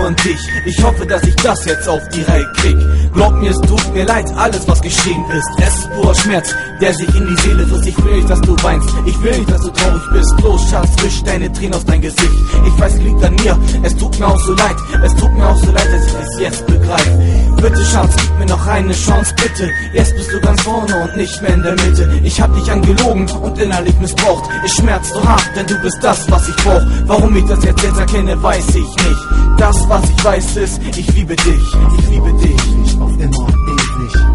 nur an dich. Ich hoffe, dass ich das jetzt auf die Reihe krieg. Glaub mir, es tut mir leid, alles was geschehen ist. Es ist purer Schmerz, der sich in die Seele frisst. Ich will nicht, dass du weinst, ich will nicht, dass du traurig bist. Los, Schatz, wisch deine Tränen aus dein Gesicht. Ich weiß, es liegt an mir, es tut mir auch so leid. Es tut mir auch so leid, dass ich es jetzt begreife. Bitte, Schatz, gib mir noch eine Chance, bitte. Jetzt bist du ganz vorne und nicht mehr in der Mitte. Ich hab dich angelogen und innerlich missbraucht. Es schmerzt so hart, denn du bist das, was ich brauch. Warum ich das jetzt erkenne, weiß ich nicht. Das, was ich weiß, ist, ich liebe dich. Ich liebe dich. Auf immer ewig.